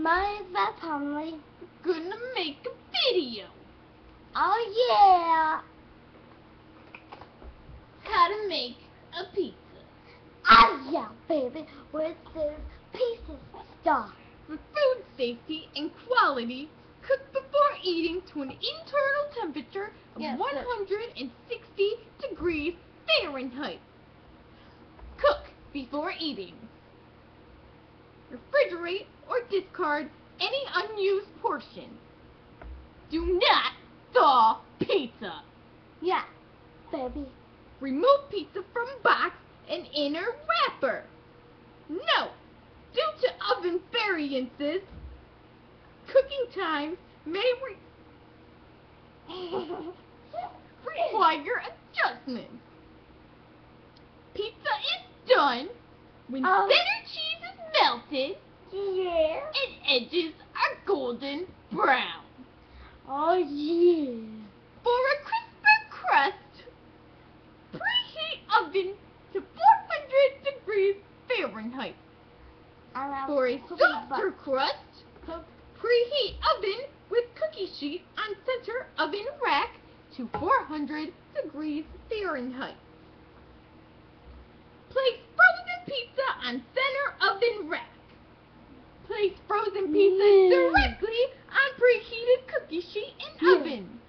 My family. Gonna make a video. Oh yeah. How to make a pizza. Oh yeah, baby. With this pizza stuff. For food safety and quality, cook before eating to an internal temperature of 160 degrees Fahrenheit. Cook before eating. Refrigerate or discard any unused portion. Do not thaw pizza. Yeah, baby. Remove pizza from box and inner wrapper. Note, due to oven variances, cooking time may require adjustments. Pizza is done when center cheese is melted and edges are golden brown. Oh yeah. For a crisper crust, preheat oven to 400 degrees Fahrenheit. For a softer crust, preheat oven with cookie sheet on center oven rack to 400 degrees Fahrenheit. Place frozen pizza on center oven rack. Place frozen pizza directly on preheated cookie sheet and oven.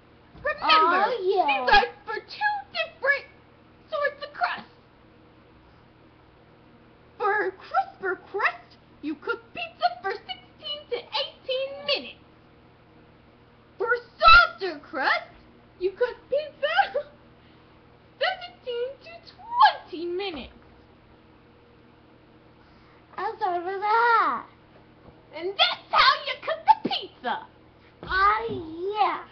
Remember, these are for two different sorts of crust. For a crisper crust, you cook pizza for 16 to 18 minutes. For softer crust, you cook pizza 17 to 20 minutes. I'm sorry for that. And that's how you cook the pizza. Oh yeah.